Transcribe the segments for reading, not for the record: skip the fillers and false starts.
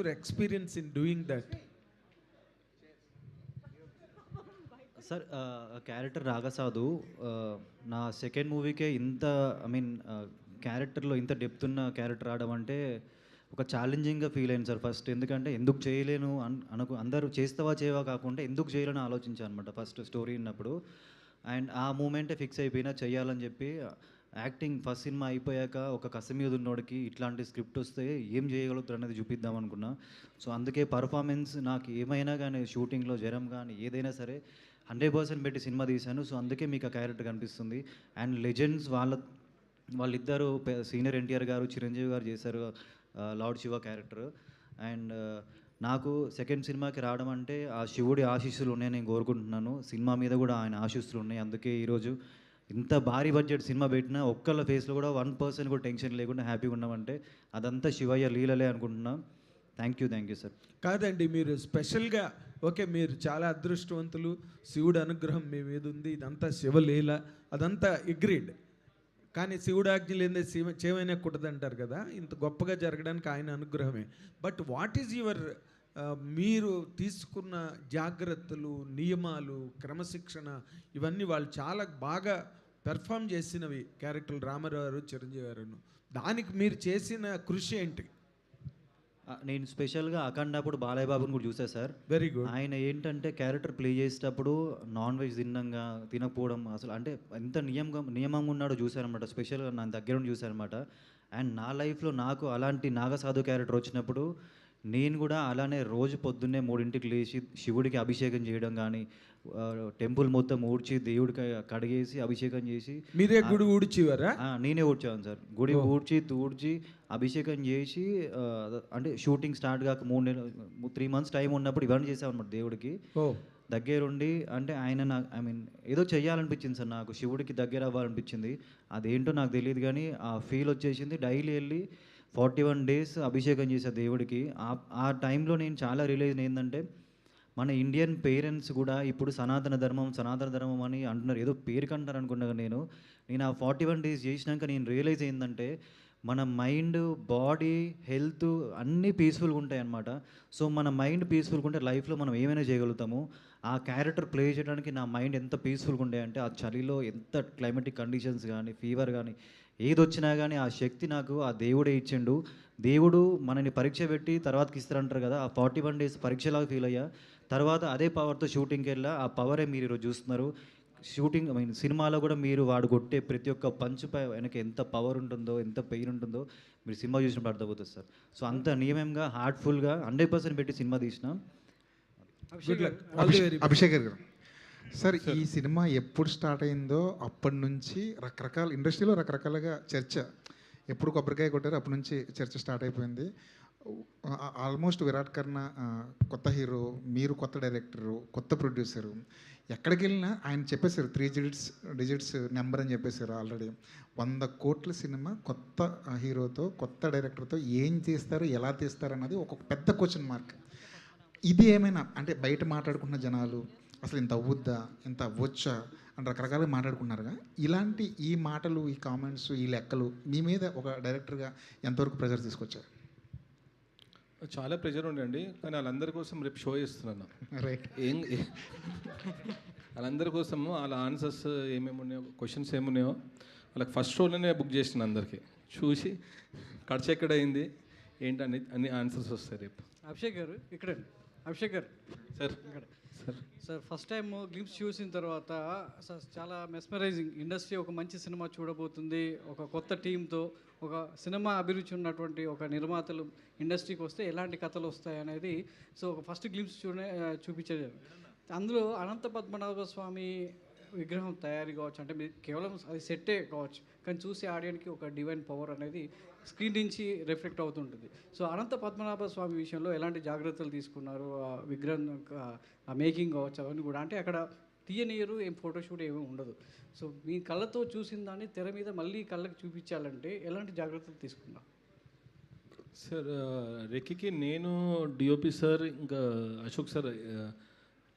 your experience in doing that? Sir character రాగసాధు నా second మూవీకే ఇంత ఐ మీన్ క్యారెక్టర్లో ఇంత డెప్త్ ఉన్న క్యారెక్టర్ రావడం అంటే ఒక ఛాలెంజింగ్గా ఫీల్ అయింది సార్ ఫస్ట్. ఎందుకంటే ఎందుకు చేయలేను అనుకు అందరూ చేస్తావా చేయవా కాకుండా ఎందుకు చేయలేని ఆలోచించాను అనమాట ఫస్ట్ స్టోరీ విన్నప్పుడు. అండ్ ఆ మూమెంటే ఫిక్స్ అయిపోయినా చెయ్యాలని చెప్పి యాక్టింగ్ ఫస్ట్ సినిమా అయిపోయాక ఒక కసి మీద ఉన్నోడికి ఇట్లాంటి స్క్రిప్ట్ వస్తే ఏం చేయగలుగుతారు అనేది చూపిద్దాం అనుకున్నా. సో అందుకే పర్ఫార్మెన్స్ నాకు ఏమైనా కానీ షూటింగ్లో జ్వరం కానీ ఏదైనా సరే 100% పెట్టి సినిమా తీశాను. సో అందుకే మీకు ఆ క్యారెక్టర్ కనిపిస్తుంది. అండ్ లెజెండ్స్ వాళ్ళిద్దరు సీనియర్ ఎన్టీఆర్ గారు, చిరంజీవి గారు చేశారు లార్డ్ శివ క్యారెక్టర్. అండ్ నాకు సెకండ్ సినిమాకి రావడం అంటే ఆ శివుడి ఆశీస్సులు ఉన్నాయని నేను కోరుకుంటున్నాను. సినిమా మీద కూడా ఆయన ఆశీస్సులు ఉన్నాయి. అందుకే ఈరోజు ఇంత భారీ బడ్జెట్ సినిమా పెట్టినా ఒక్కళ్ళ ఫేస్లో కూడా 1% కూడా టెన్షన్ లేకుండా హ్యాపీగా ఉన్నామంటే అదంతా శివయ్య లీలలే అనుకుంటున్నాం. Thank you sir. కాదండి, మీరు స్పెషల్గా ఓకే, మీరు చాలా అదృష్టవంతులు, శివుడు అనుగ్రహం మీ మీద ఉంది, ఇదంతా శివలీల, అదంతా అగ్రీడ్. కానీ శివుడు ఆజ్ఞ లేదే చేమైనా కుట్టదంటారు కదా, ఇంత గొప్పగా జరగడానికి ఆయన అనుగ్రహమే. బట్ వాట్ ఈజ్ యువర్ మీరు తీసుకున్న జాగ్రత్తలు, నియమాలు, క్రమశిక్షణ, ఇవన్నీ వాళ్ళు చాలా బాగా పెర్ఫామ్ చేసినవి క్యారెక్టర్లు రామారావు గారు, చిరంజీవి గారు. దానికి మీరు చేసిన కృషి ఏంటి? నేను స్పెషల్గా అఖండాపుడు బాలయ్య బాబుని కూడా చూసా సార్. Very good. ఆయన ఏంటంటే క్యారెక్టర్ ప్లే చేసేటప్పుడు నాన్ వెజ్ తినకపోవడం అసలు అంటే ఎంత నియమంగా ఉన్నాడో చూశారనమాట. స్పెషల్గా నా దగ్గర ఉండి చూశారనమాట. అండ్ నా లైఫ్లో నాకు అలాంటి నాగసాధు క్యారెక్టర్ వచ్చినప్పుడు నేను కూడా అలానే రోజు పొద్దున్నే 3ంటికి లేచి శివుడికి అభిషేకం చేయడం కానీ, టెంపుల్ మొత్తం ఊడ్చి దేవుడికి కడిగేసి అభిషేకం చేసి. మీరే గుడి ఊడ్చివారా? నేనే ఊడ్చాను సార్. గుడి ఊడ్చి అభిషేకం చేసి అంటే షూటింగ్ స్టార్ట్ కాక 3 మంత్స్ టైం ఉన్నప్పుడు ఇవన్నీ చేసామన్నమాట దేవుడికి దగ్గరుండి. అంటే ఆయన నాకు ఐ మీన్ ఏదో చెయ్యాలనిపించింది సార్, నాకు శివుడికి దగ్గర అవ్వాలనిపించింది. అదేంటో నాకు తెలియదు కానీ ఆ ఫీల్ వచ్చేసింది. డైలీ వెళ్ళి 41 days అభిషేకం చేసే దేవుడికి. ఆ టైంలో నేను చాలా రియలైజ్ ఏంటంటే మన ఇండియన్ పేరెంట్స్ కూడా ఇప్పుడు సనాతన ధర్మం అని అంటున్నారు. ఏదో పేరుకి అంటారు అనుకున్నాను. నేను ఆ 41 days చేసినాక నేను రియలైజ్ ఏంటంటే మన మైండ్, బాడీ, హెల్త్ అన్నీ పీస్ఫుల్గా ఉంటాయి అన్నమాట. సో మన మైండ్ పీస్ఫుల్గా ఉంటే లైఫ్లో మనం ఏమైనా చేయగలుగుతాము. ఆ క్యారెక్టర్ ప్లే చేయడానికి నా మైండ్ ఎంత పీస్ఫుల్గా ఉండే అంటే ఆ చలిలో ఎంత క్లైమేటిక్ కండిషన్స్ కానీ, ఫీవర్ కానీ ఏది వచ్చినా కానీ ఆ శక్తి నాకు ఆ దేవుడే ఇచ్చిండు. దేవుడు మనని పరీక్ష పెట్టి తర్వాతకి ఇస్తారంటారు కదా, ఆ 41 days పరీక్షలాగా ఫీల్ అయ్యా. తర్వాత అదే పవర్తో షూటింగ్కి వెళ్ళా. ఆ పవరే మీరు ఈరోజు చూస్తున్నారు. షూటింగ్ ఐ మీన్ సినిమాలో కూడా మీరు వాడు కొట్టే ప్రతి ఒక్క పంచుపై వెనక ఎంత పవర్ ఉంటుందో, ఎంత పెయిన్ ఉంటుందో మీరు సినిమా చూసినప్పుడు అర్థమవుతుంది సార్. సో అంత నియమంగా హార్ట్ఫుల్గా 100% పెట్టి సినిమా తీసినాం. అభిషేక్ గారు సార్, ఈ సినిమా ఎప్పుడు స్టార్ట్ అయిందో అప్పటి నుంచి రకరకాల ఇండస్ట్రీలో రకరకాలుగా చర్చ. ఎప్పుడు కొబ్బరికాయ కొట్టారో అప్పటి నుంచి చర్చ స్టార్ట్ అయిపోయింది. ఆల్మోస్ట్ విరాట్ కర్ణ కొత్త హీరో, మీరు కొత్త డైరెక్టరు, కొత్త ప్రొడ్యూసరు. ఎక్కడికి వెళ్ళినా ఆయన చెప్పేశారు 3 డిజిట్స్ నెంబర్ అని చెప్పేశారు. ఆల్రెడీ 100 కోట్ల సినిమా కొత్త హీరోతో, కొత్త డైరెక్టర్తో ఏం తీస్తారు, ఎలా తీస్తారు అన్నది ఒక పెద్ద క్వశ్చన్ మార్క్. ఇది ఏమైనా అంటే బయట మాట్లాడుకున్న జనాలు అసలు ఇంత అవ్వుద్దా, ఇంత అవ్వచ్చా అని రకరకాలుగా మాట్లాడుకున్నారుగా. ఇలాంటి ఈ మాటలు, ఈ కామెంట్స్, ఈ లెక్కలు మీ మీద ఒక డైరెక్టర్గా ఎంతవరకు ప్రెజర్ తీసుకొచ్చారు? చాలా ప్రెజర్ ఉండండి, కానీ వాళ్ళందరి కోసం రేపు షో చేస్తున్నాను. రైట్. వాళ్ళందరి కోసము వాళ్ళ ఆన్సర్స్ ఏమేమి ఉన్నాయో, క్వశ్చన్స్ ఏమున్నాయో వాళ్ళకి ఫస్ట్ షోలోనే బుక్ చేసిన అందరికీ చూసి ఖర్చు ఎక్కడ అయింది ఏంటని అన్ని ఆన్సర్స్ వస్తాయి రేపు. అభిషేక్ గారు ఇక్కడ, అభిషేక్ గారు సార్ ఇక్కడ సార్ ఫస్ట్ టైం గ్లింప్స్ చూసిన తర్వాత సార్ చాలా మెస్మరైజింగ్. ఇండస్ట్రీ ఒక మంచి సినిమా చూడబోతుంది, ఒక కొత్త టీంతో, ఒక సినిమా అభిరుచి ఉన్నటువంటి ఒక నిర్మాతలు ఇండస్ట్రీకి వస్తే ఎలాంటి కథలు వస్తాయి అనేది సో ఒక ఫస్ట్ గ్లింప్స్ చూపించారు. అందులో అనంత పద్మనాభ స్వామి విగ్రహం తయారీ కావచ్చు, అంటే మీరు కేవలం అది సెట్టే కావచ్చు, కానీ చూసే ఆడియన్కి ఒక డివైన్ పవర్ అనేది స్క్రీన్ నుంచి రిఫ్లెక్ట్ అవుతుంటుంది. సో అనంత పద్మనాభ స్వామి విషయంలో ఎలాంటి జాగ్రత్తలు తీసుకున్నారు, ఆ విగ్రహం ఆ మేకింగ్ కావచ్చు అవన్నీ కూడా, అంటే అక్కడ తీయనీయరు, ఏం ఫోటోషూట్ ఏమీ ఉండదు. సో మీ కళ్ళతో చూసిన దాన్ని తెర మీద మళ్ళీ కళ్ళకి చూపించాలంటే ఎలాంటి జాగ్రత్తలు తీసుకున్నారు? సార్ రెక్కికి నేను, డిఓపి సార్, ఇంకా అశోక్ సార్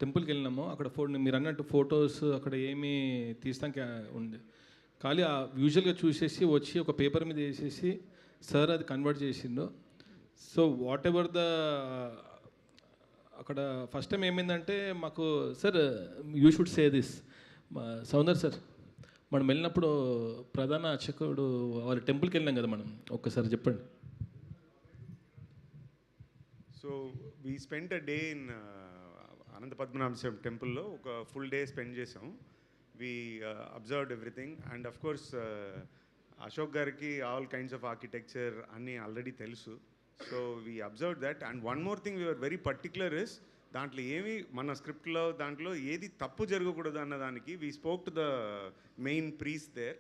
టెంపుల్కి వెళ్ళినాము. అక్కడ మీరు అన్నట్టు ఫొటోస్ అక్కడ ఏమీ తీస్తానికి ఉంది, ఖాళీ యూజువల్గా చూసేసి వచ్చి ఒక పేపర్ మీద వేసేసి సార్ అది కన్వర్ట్ చేసిండు. సో వాట్ ఎవర్ ద అక్కడ ఫస్ట్ టైం ఏమైందంటే మాకు sir you should say this Soundar sir మనం వెళ్ళినప్పుడు ప్రధాన అర్చకుడు వాళ్ళ టెంపుల్కి వెళ్ళాం కదా మనం, ఒక్కసారి చెప్పండి. So we spent a day in Anantha Padmanabha Swamy టెంపుల్లో ఒక ఫుల్ డే స్పెండ్ చేసాం. We observed everything and of course Ashok గారికి ఆల్ కైండ్స్ ఆఫ్ ఆర్కిటెక్చర్ అన్నీ ఆల్రెడీ తెలుసు. So we observe that and one more thing we are very particular is దాంట్లో ఏమి మన స్క్రిప్ట్లో దాంట్లో ఏది తప్పు జరగకూడదు అన్నదానికి we spoke to the main priest there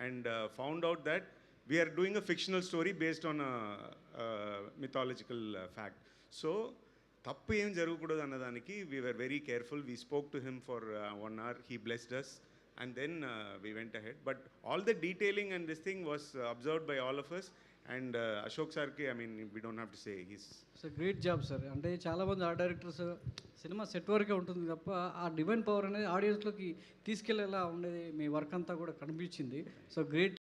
and found out that we are doing a fictional story based on mythological fact. So తప్పు ఏం జరగకూడదు అన్నదానికి we are very careful. We spoke to him for 1 hour. He blessed us and then we went ahead. But all the detailing and this thing was observed by all of us. And Ashok sir ki, I mean, we don't have to say, he's... sir great job sir. అంటే చాలామంది art directors cinema set వరకే ఉంటుంది తప్ప ఆ divine power అనేది ఆడియన్స్లోకి తీసుకెళ్ళేలా ఉండేది మీ work అంతా కూడా కనిపించింది. So great